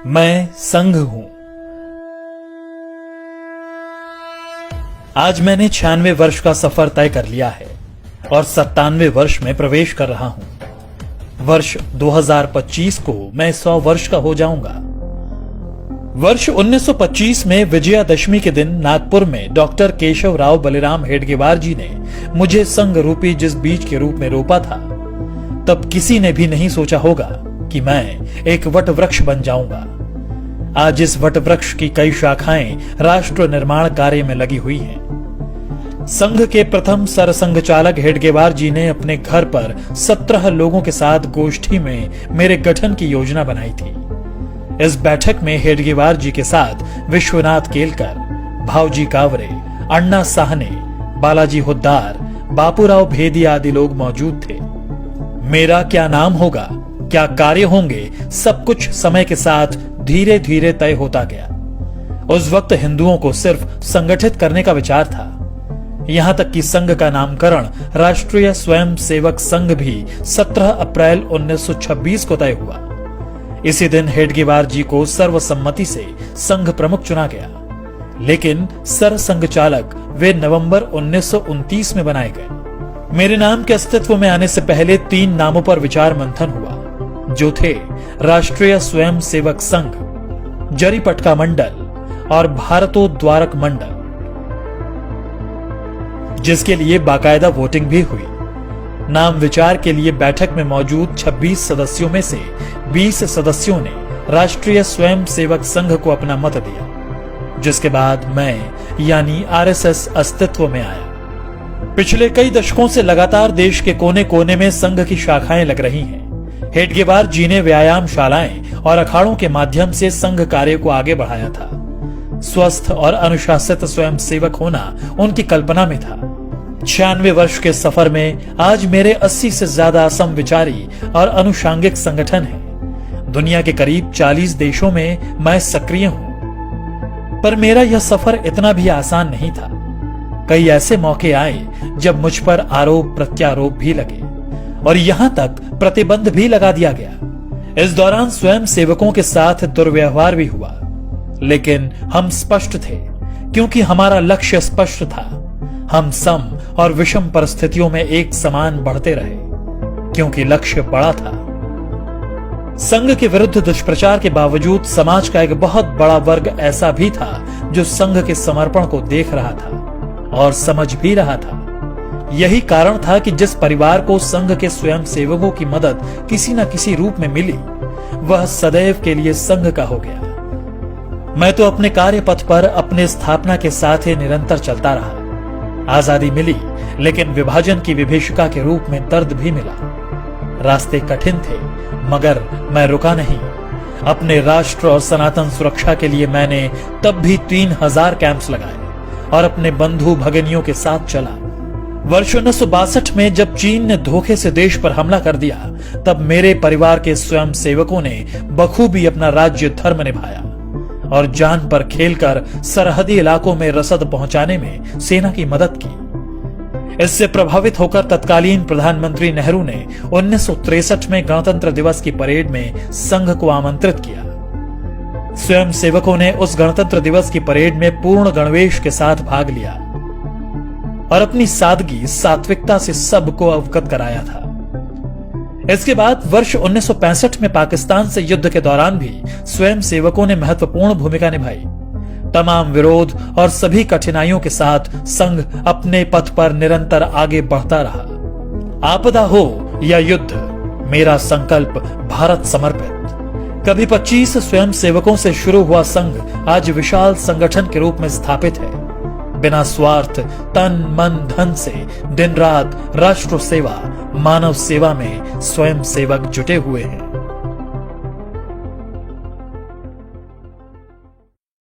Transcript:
मैं संघ हूं। आज मैंने 96 वर्ष का सफर तय कर लिया है और 97 वर्ष में प्रवेश कर रहा हूं। वर्ष 2025 को मैं 100 वर्ष का हो जाऊंगा। वर्ष 1925 में विजयादशमी के दिन नागपुर में डॉक्टर केशव राव बलिराम हेडगेवार जी ने मुझे संघ रूपी जिस बीज के रूप में रोपा था, तब किसी ने भी नहीं सोचा होगा कि मैं एक वट वृक्ष बन जाऊंगा। आज इस वट वृक्ष की कई शाखाएं राष्ट्र निर्माण कार्य में लगी हुई हैं। संघ के प्रथम सरसंघ चालक हेडगेवार जी ने अपने घर पर 17 लोगों के साथ गोष्ठी में मेरे गठन की योजना बनाई थी। इस बैठक में हेडगेवार जी के साथ विश्वनाथ केलकर, भावजी कावरे, अण्णा साहने, बालाजी हुद्दार, बापूराव भेदी आदि लोग मौजूद थे। मेरा क्या नाम होगा, क्या कार्य होंगे, सब कुछ समय के साथ धीरे धीरे तय होता गया। उस वक्त हिंदुओं को सिर्फ संगठित करने का विचार था। यहां तक कि संघ का नामकरण राष्ट्रीय स्वयंसेवक संघ भी 17 अप्रैल 1926 को तय हुआ। इसी दिन हेडगेवार जी को सर्वसम्मति से संघ प्रमुख चुना गया, लेकिन सरसंघ चालक वे नवंबर 1929 में बनाए गए। मेरे नाम के अस्तित्व में आने से पहले 3 नामों पर विचार मंथन हुआ, जो थे राष्ट्रीय स्वयंसेवक संघ, जरीपटका मंडल और भारतोद्वारक मंडल, जिसके लिए बाकायदा वोटिंग भी हुई। नाम विचार के लिए बैठक में मौजूद 26 सदस्यों में से 20 सदस्यों ने राष्ट्रीय स्वयंसेवक संघ को अपना मत दिया, जिसके बाद मैं यानी आरएसएस अस्तित्व में आया। पिछले कई दशकों से लगातार देश के कोने कोने में संघ की शाखाएं लग रही हैं। हेडगेवार जी ने व्यायामशालाएं और अखाड़ों के माध्यम से संघ कार्य को आगे बढ़ाया था। स्वस्थ और अनुशासित स्वयंसेवक होना उनकी कल्पना में था। 96 वर्ष के सफर में आज मेरे 80 से ज्यादा समविचारी और अनुषांगिक संगठन हैं। दुनिया के करीब 40 देशों में मैं सक्रिय हूं। पर मेरा यह सफर इतना भी आसान नहीं था। कई ऐसे मौके आए जब मुझ पर आरोप प्रत्यारोप भी लगे और यहां तक प्रतिबंध भी लगा दिया गया। इस दौरान स्वयं सेवकों के साथ दुर्व्यवहार भी हुआ, लेकिन हम स्पष्ट थे क्योंकि हमारा लक्ष्य स्पष्ट था। हम सम और विषम परिस्थितियों में एक समान बढ़ते रहे क्योंकि लक्ष्य बड़ा था। संघ के विरुद्ध दुष्प्रचार के बावजूद समाज का एक बहुत बड़ा वर्ग ऐसा भी था जो संघ के समर्पण को देख रहा था और समझ भी रहा था। यही कारण था कि जिस परिवार को संघ के स्वयंसेवकों की मदद किसी न किसी रूप में मिली, वह सदैव के लिए संघ का हो गया। मैं तो अपने कार्य पथ पर अपने स्थापना के साथ ही निरंतर चलता रहा। आजादी मिली, लेकिन विभाजन की विभीषिका के रूप में दर्द भी मिला। रास्ते कठिन थे, मगर मैं रुका नहीं। अपने राष्ट्र और सनातन सुरक्षा के लिए मैंने तब भी 3000 कैंप्स लगाए और अपने बंधु भगिनियों के साथ चला। वर्ष 1962 में जब चीन ने धोखे से देश पर हमला कर दिया, तब मेरे परिवार के स्वयंसेवकों ने बखूबी अपना राज्य धर्म निभाया और जान पर खेलकर सरहदी इलाकों में रसद पहुंचाने में सेना की मदद की। इससे प्रभावित होकर तत्कालीन प्रधानमंत्री नेहरू ने 1963 में गणतंत्र दिवस की परेड में संघ को आमंत्रित किया। स्वयंसेवकों ने उस गणतंत्र दिवस की परेड में पूर्ण गणवेश के साथ भाग लिया और अपनी सादगी सात्विकता से सबको अवगत कराया था। इसके बाद वर्ष 1965 में पाकिस्तान से युद्ध के दौरान भी स्वयंसेवकों ने महत्वपूर्ण भूमिका निभाई। तमाम विरोध और सभी कठिनाइयों के साथ संघ अपने पथ पर निरंतर आगे बढ़ता रहा। आपदा हो या युद्ध, मेरा संकल्प भारत समर्पित। कभी 25 स्वयंसेवकों से शुरू हुआ संघ आज विशाल संगठन के रूप में स्थापित है। बिना स्वार्थ, तन मन धन से दिन रात राष्ट्र सेवा, मानव सेवा में स्वयं सेवक जुटे हुए हैं।